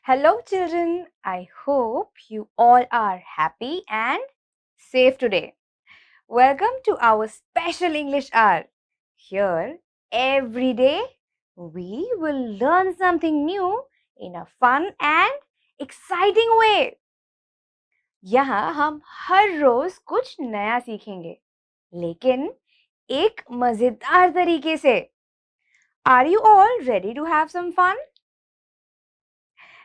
Hello, children. I hope you all are happy and safe today. Welcome to our special English hour. Here, every day, we will learn something new in a fun and exciting way. यहाँ हम हर रोज कुछ नया सीखेंगे, लेकिन एक मजेदार तरीके से. Are you all ready to have some fun?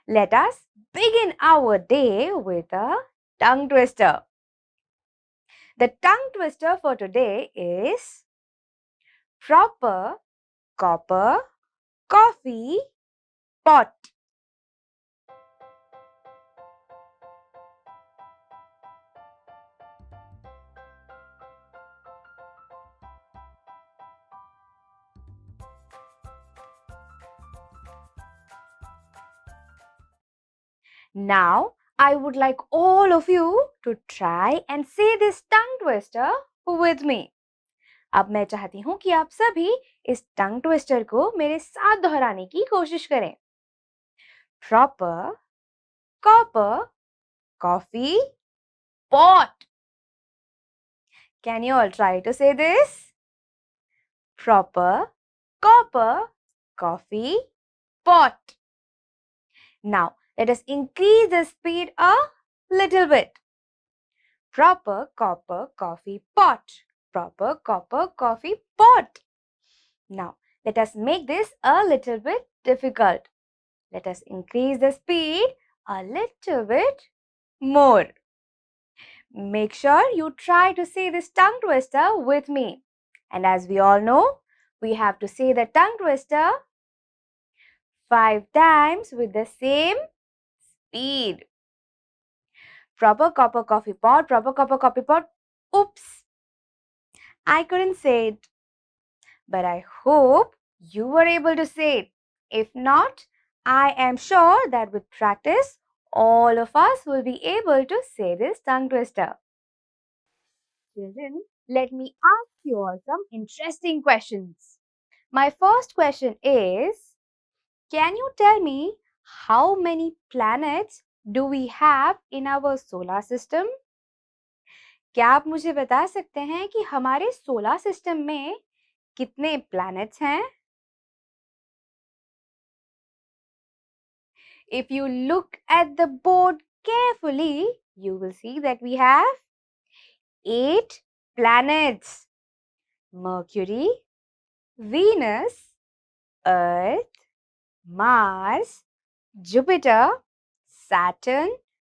Let us begin our day with a tongue twister. The tongue twister for today is proper, copper, coffee, pot. Now, I would like all of you to try and say this tongue twister with me. अब मैं चाहती हूँ कि आप सभी इस tongue twister को मेरे साथ दोहराने की कोशिश करें. Proper, copper, coffee, pot. Can you all try to say this? Proper, copper, coffee, pot. Now, let us increase the speed a little bit. Proper, copper, coffee, pot. Proper, copper, coffee, pot. Now, let us make this a little bit difficult. Let us increase the speed a little bit more. Make sure you try to say this tongue twister with me. And as we all know, we have to say the tongue twister 5 times with the same speed. Proper copper coffee pot, proper copper coffee pot. Oops, I couldn't say it. But I hope you were able to say it. If not, I am sure that with practice, all of us will be able to say this tongue twister. Children, let me ask you all some interesting questions. My first question is, can you tell me how many planets do we have in our solar system? क्या आप मुझे बता सकते हैं कि हमारे solar system में कितने planets हैं? If you look at the board carefully, you will see that we have 8 planets. Mercury, Venus, Earth, Mars, Jupiter, Saturn,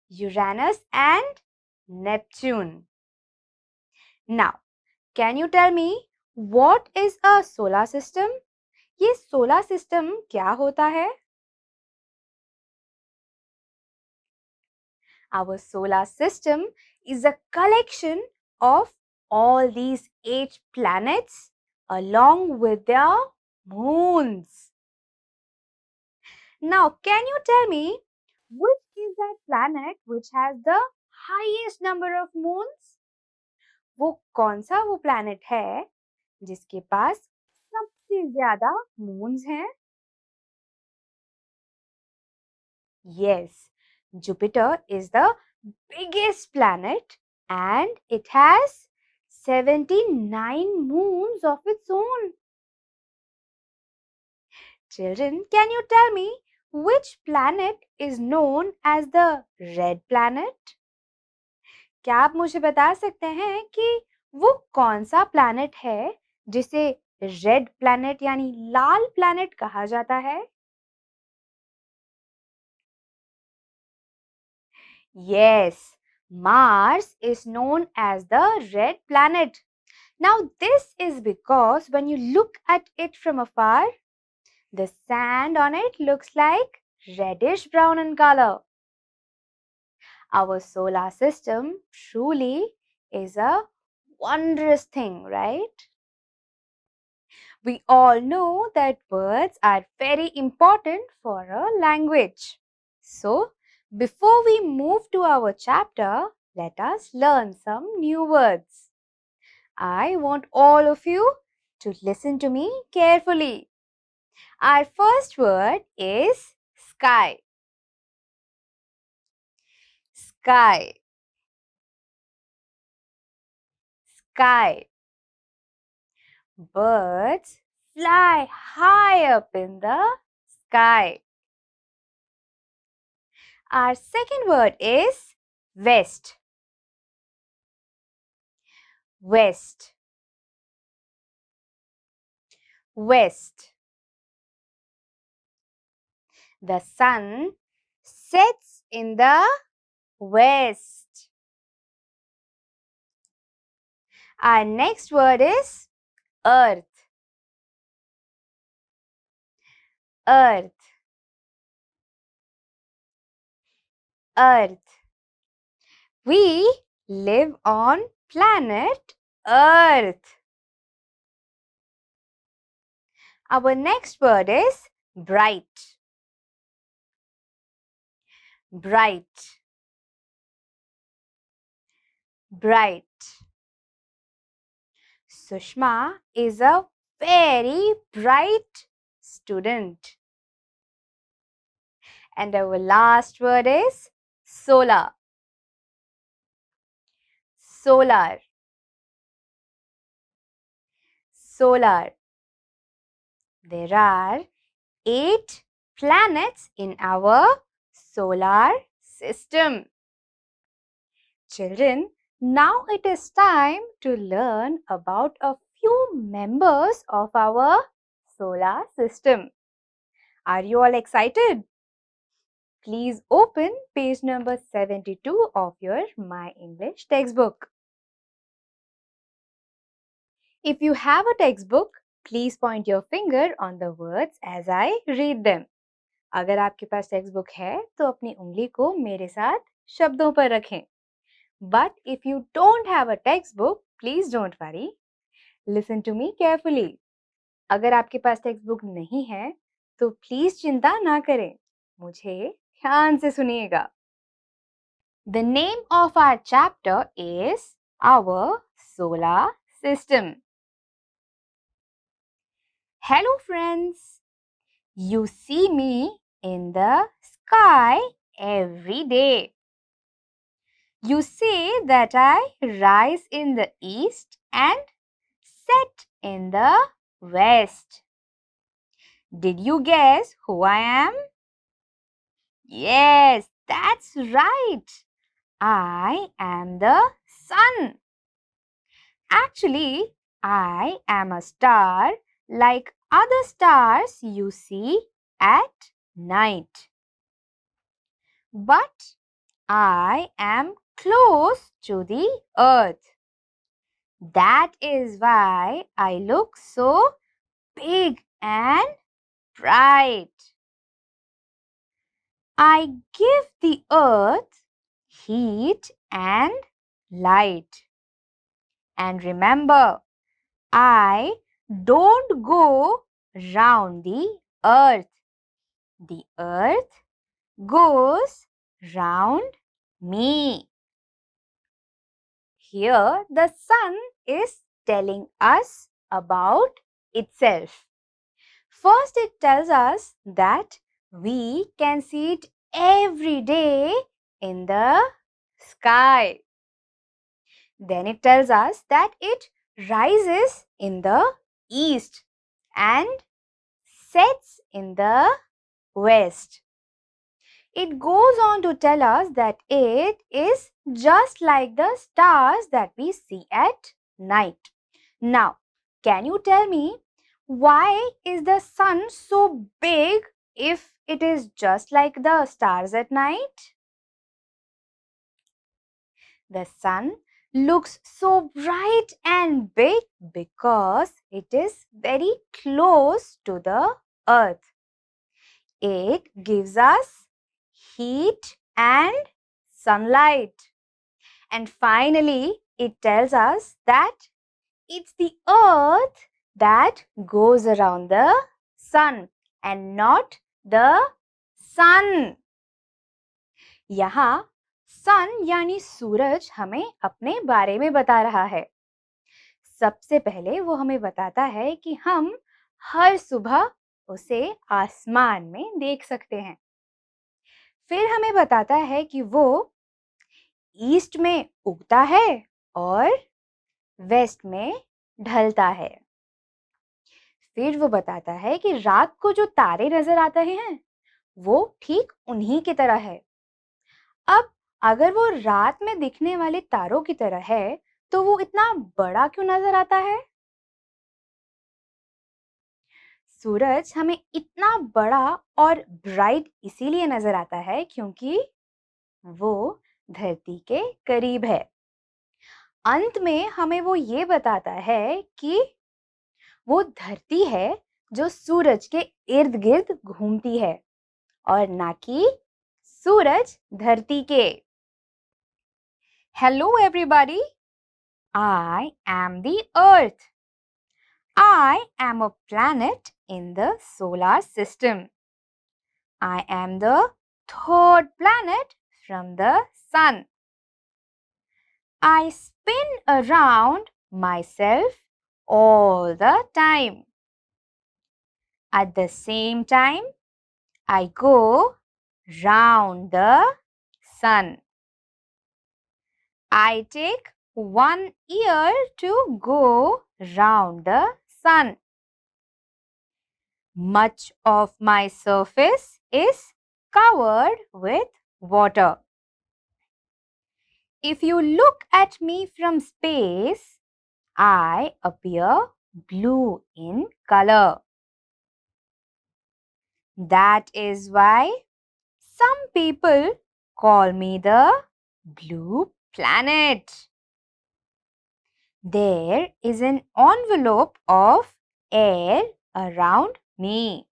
Uranus and Neptune. Now, can you tell me what is a solar system? ये solar system क्या होता है? Our solar system is a collection of all these 8 planets along with their moons. Now, can you tell me which is that planet which has the highest number of moons? वो कौन सा वो planet है जिसके पास सबसे ज्यादा moons हैं? Yes, Jupiter is the biggest planet and it has 79 moons of its own. Children, can you tell me which planet is known as the red planet? क्या आप मुझे बता सकते हैं कि वो कौन सा planet है जिसे रेड प्लैनेट यानी लाल प्लैनेट कहा जाता है? Yes, Mars is known as the red planet. Now, this is because when you look at it from afar, the sand on it looks like reddish brown in color. Our solar system truly is a wondrous thing, right? We all know that words are very important for a language. So, before we move to our chapter, let us learn some new words. I want all of you to listen to me carefully. Our first word is sky. Sky. Sky. Birds fly high up in the sky. Our second word is west. West. West. The sun sets in the west. Our next word is earth. Earth. Earth. We live on planet Earth. Our next word is bright. Bright. Bright. Sushma is a very bright student. And our last word is solar. Solar. Solar. There are 8 planets in our solar system. Children, now it is time to learn about a few members of our solar system. Are you all excited? Please open page number 72 of your My English textbook. If you have a textbook, please point your finger on the words as I read them. अगर आपके पास text है तो अपनी उंगली को मेरे साथ शब्दों पर रखें. But if you don't have a textbook, please don't worry. Listen to me carefully. अगर आपके पास टेक्स्ट नहीं है तो प्लीज चिंता ना करें. मुझे ध्यान से सुनिएगा. The name of our chapter is our solar system. Hello friends. You see me in the sky every day. You say that I rise in the east and set in the west. Did you guess who I am? Yes, that's right. I am the sun. Actually, I am a star like other stars you see at night. But I am close to the earth. That is why I look so big and bright. I give the earth heat and light. And remember, I don't go round the earth. The earth goes round me. Here the sun is telling us about itself. First, it tells us that we can see it every day in the sky. Then it tells us that it rises in the east and sets in the west. It goes on to tell us that it is just like the stars that we see at night. Now, can you tell me Why is the sun so big if it is just like the stars at night? The sun looks so bright and big because it is very close to the earth. It gives us heat and sunlight. And finally, it tells us that it's the earth that goes around the sun and not the sun. यहाँ सन यानी सूरज हमें अपने बारे में बता रहा है। सबसे पहले वो हमें बताता है कि हम हर सुबह उसे आसमान में देख सकते हैं। फिर हमें बताता है कि वो ईस्ट में उगता है और वेस्ट में ढलता है। फिर वो बताता है कि रात को जो तारे नजर आते हैं वो ठीक उन्हीं की तरह है। अब अगर वो रात में दिखने वाले तारों की तरह है तो वो इतना बड़ा क्यों नजर आता है? सूरज हमें इतना बड़ा और ब्राइट इसीलिए नजर आता है क्योंकि वो धरती के करीब है। अंत में हमें वो ये बताता है कि वो धरती है जो सूरज के इर्द गिर्द घूमती है और ना कि सूरज धरती के। Hello everybody, I am the Earth. I am a planet in the solar system. I am the third planet from the sun. I spin around myself all the time. At the same time, I go round the sun. I take 1 year to go round the sun. Much of my surface is covered with water. If you look at me from space, I appear blue in color. That is why some people call me the blue planet. There is an envelope of air around me.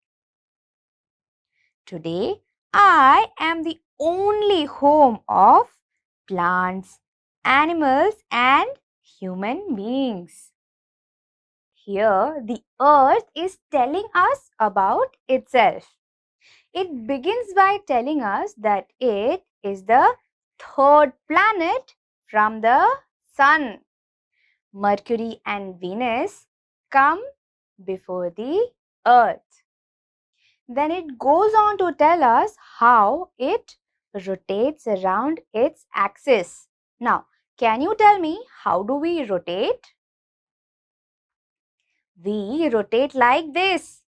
Today, I am the only home of plants, animals, and human beings. Here, the earth is telling us about itself. It begins by telling us that it is the third planet from the sun. Mercury and Venus come before the earth. Then it goes on to tell us how it rotates around its axis. Now, can you tell me how do we rotate? We rotate like this.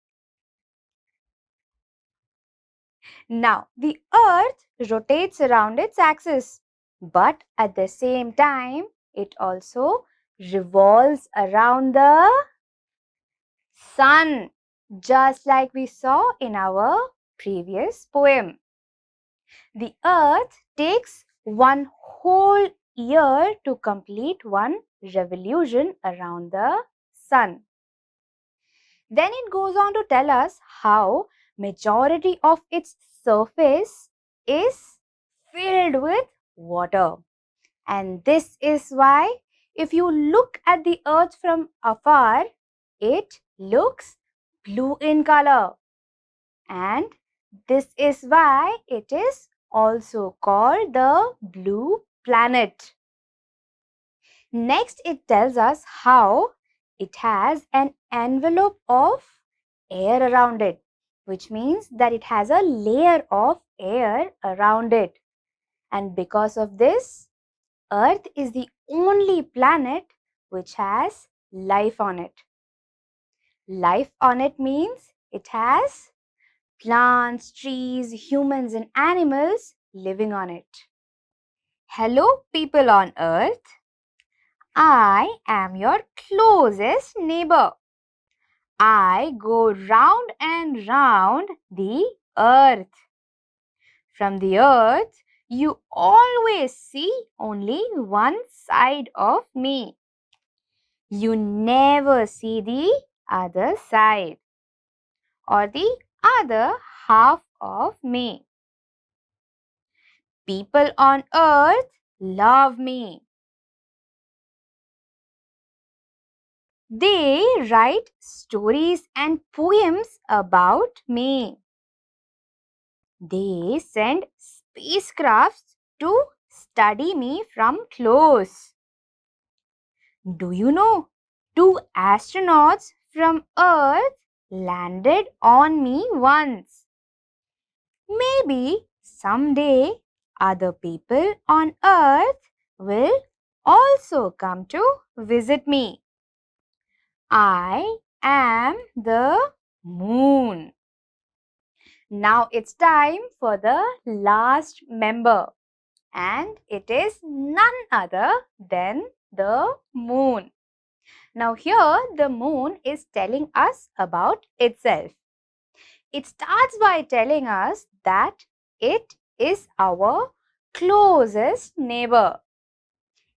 Now, the earth rotates around its axis, but at the same time, it also revolves around the sun, just like we saw in our previous poem. The earth takes one whole year to complete one revolution around the sun. Then it goes on to tell us how majority of its surface is filled with water. And this is why if you look at the earth from afar, it looks blue in color. And this is why it is also called the blue planet. Next, it tells us how it has an envelope of air around it, which means that it has a layer of air around it. And because of this, Earth is the only planet which has life on it. Life on it means it has plants, trees, humans, and animals living on it. Hello, people on Earth. I am your closest neighbor. I go round and round the earth. From the earth, you always see only one side of me. You never see the other side or the other half of me. People on earth love me. They write stories and poems about me. They send spacecrafts to study me from close. Do you know? Two astronauts from Earth landed on me once. Maybe someday other people on Earth will also come to visit me. I am the moon. Now it's time for the last member, and it is none other than the moon. Now, here the moon is telling us about itself. It starts by telling us that it is our closest neighbor.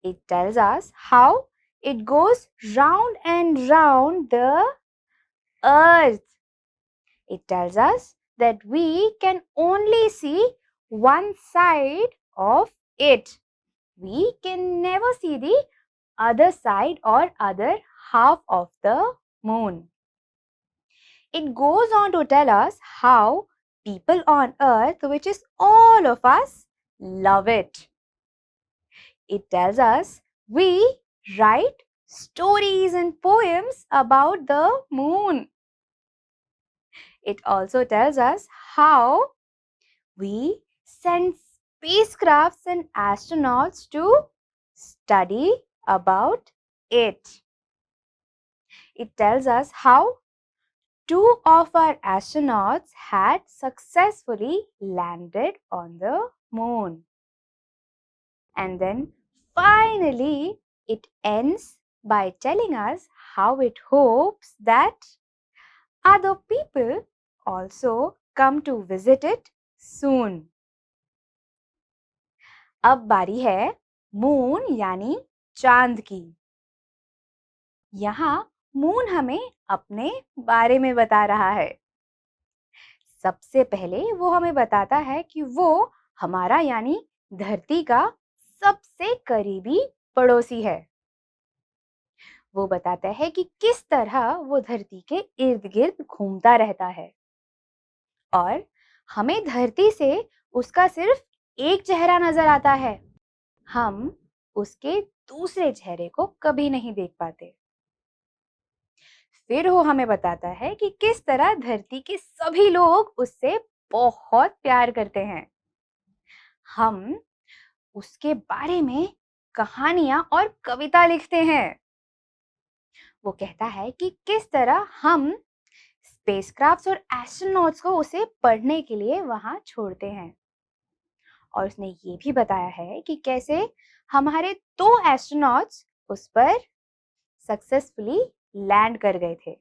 It tells us how it goes round and round the earth. It tells us that we can only see one side of it. We can never see the other side or other half of the moon. It goes on to tell us how people on earth, which is all of us, love it. It tells us we write stories and poems about the moon. It also tells us how we send spacecrafts and astronauts to study about it. It tells us how two of our astronauts had successfully landed on the moon. And then finally, it ends by telling us how it hopes that other people also come to visit it soon. अब बारी है moon यानी चांद की। यहाँ moon हमें अपने बारे में बता रहा है। सबसे पहले वो हमें बताता है कि वो हमारा यानी धरती का सबसे करीबी पड़ोसी है। वो बताता है कि किस तरह वो धरती के इर्द गिर्द घूमता रहता है और हमें धरती से उसका सिर्फ एक चेहरा नजर आता है। हम उसके दूसरे चेहरे को कभी नहीं देख पाते। फिर वो हमें बताता है कि किस तरह धरती के सभी लोग उससे बहुत प्यार करते हैं। हम उसके बारे में कहानियां और कविता लिखते हैं। वो कहता है कि किस तरह हम स्पेसक्राफ्ट्स और एस्ट्रोनॉट्स को उसे पढ़ने के लिए वहां छोड़ते हैं। और उसने ये भी बताया है कि कैसे हमारे 2 एस्ट्रोनॉट्स उस पर सक्सेसफुली लैंड कर गए थे।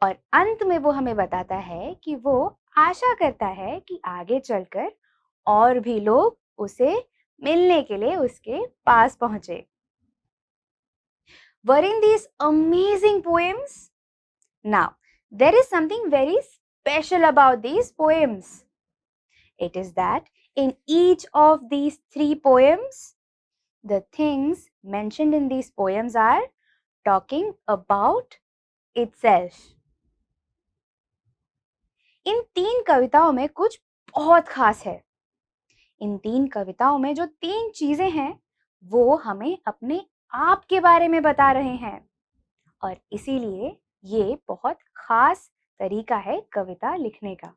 और अंत में वो हमें बताता है कि वो आशा करता है कि आगे चलकर और भी लोग उसे मिलने के लिए उसके पास पहुंचे। Weren't these amazing poems? Now, there is something very special about these poems. It is that in each of these 3 poems, the things mentioned in these poems are talking about itself. इन 3 कविताओं में कुछ बहुत खास है। इन 3 कविताओं में जो 3 चीजें हैं, वो हमें अपने आप के बारे में बता रहे हैं और इसीलिए ये बहुत खास तरीका है कविता लिखने का।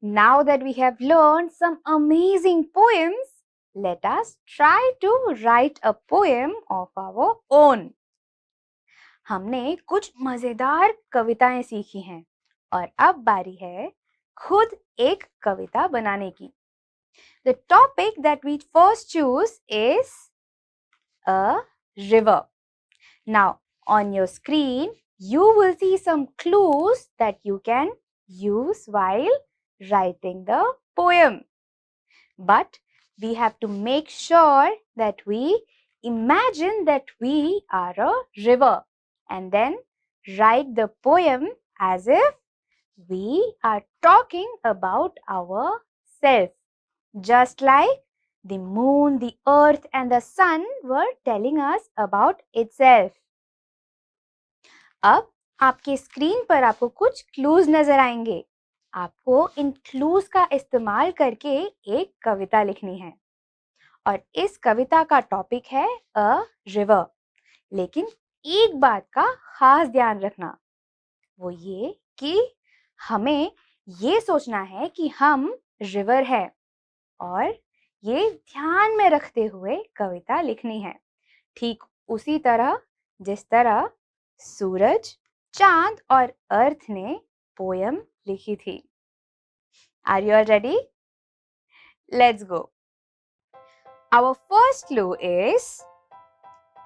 Now that we have learned some amazing poems, let us try to write a poem of our own. हमने कुछ मजेदार कविताएं सीखी हैं और अब बारी है खुद एक कविता बनाने की। The topic that we first choose is a river. Now, on your screen, you will see some clues that you can use while writing the poem. But we have to make sure that we imagine that we are a river and then write the poem as if we are talking about ourselves, just like the moon, the earth, and the sun were telling us about itself. अब आपके screen पर आपको कुछ clues नजर आएंगे. आपको इन clues का इस्तेमाल करके एक कविता लिखनी है और इस कविता का टॉपिक है अ रिवर. लेकिन एक बात का खास ध्यान रखना, वो ये कि हमें ये सोचना है कि हम रिवर है और ये ध्यान में रखते हुए कविता लिखनी है, ठीक उसी तरह जिस तरह सूरज, चांद और अर्थ ने पोयम लिखी थी. Are you all ready? Let's go. Our first clue is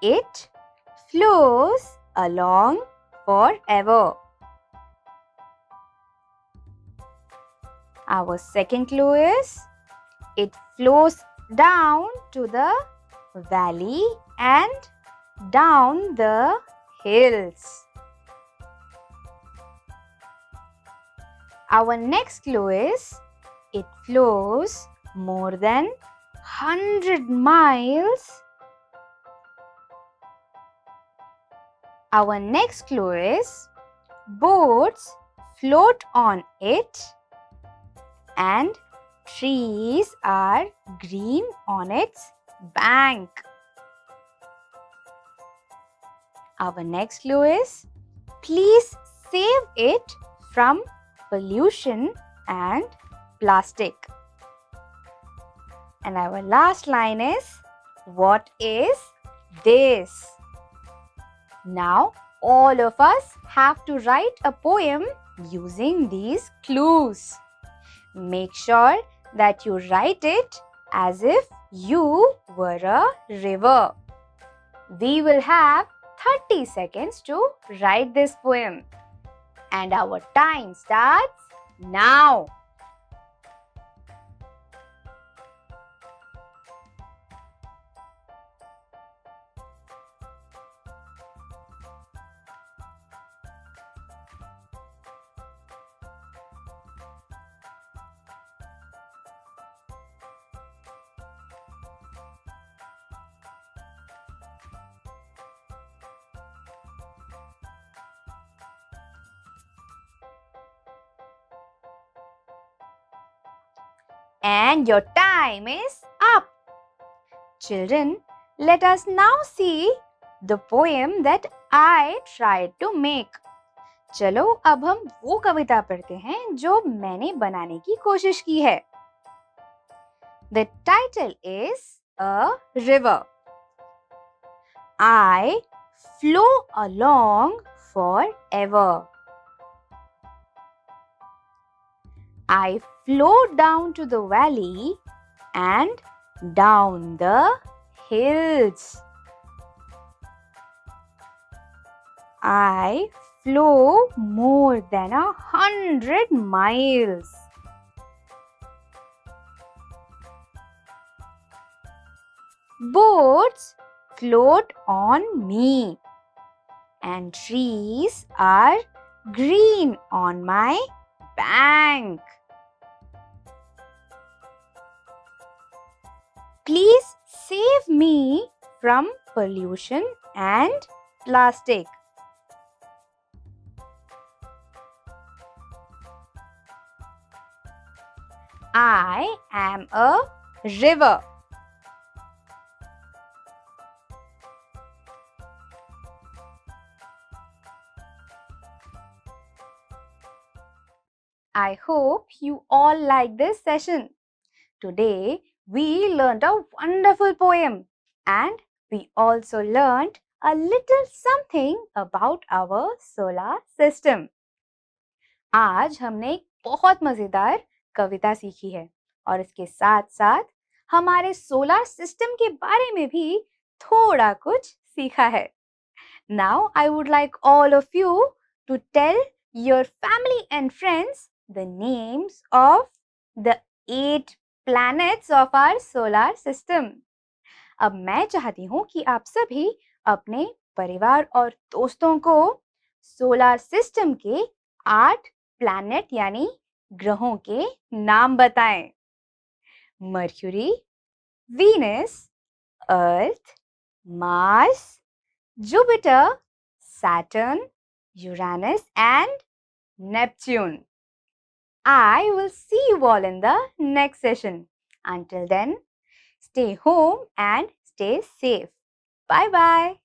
it flows along forever. Our second clue is it flows down to the valley and down the hills. Our next clue is it flows more than 100 miles. Our next clue is boats float on it and trees are green on its bank. Our next clue is please save it from pollution and plastic. And our last line is, what is this? Now, all of us have to write a poem using these clues. Make sure that you write it as if you were a river. We will have 30 seconds to write this poem. And our time starts now. And your time is up. Children, let us now see the poem that I tried to make. चलो अब हम वो कविता पढ़ते हैं जो मैंने बनाने की कोशिश की है. The title is A River. I flow along forever. I flow down to the valley and down the hills. I flow more than 100 miles. Boats float on me and trees are green on my bank. Please save me from pollution and plastic. I am a river. I hope you all like this session. Today, we learned a wonderful poem and we also learned a little something about our solar system. आज हमने एक बहुत मजेदार कविता सीखी है और इसके साथ साथ हमारे सोलर सिस्टम के बारे में भी थोड़ा कुछ सीखा है. Now, I would like all of you to tell your family and friends the names of the 8 planets of our solar system. अब मैं चाहती हूँ कि आप सभी अपने परिवार और दोस्तों को सोलर सिस्टम के 8 प्लैनेट यानी ग्रहों के नाम बताएं। Mercury, Venus, earth, Mars, Jupiter, Saturn, Uranus and Neptune. I will see you all in the next session. Until then, stay home and stay safe. Bye bye.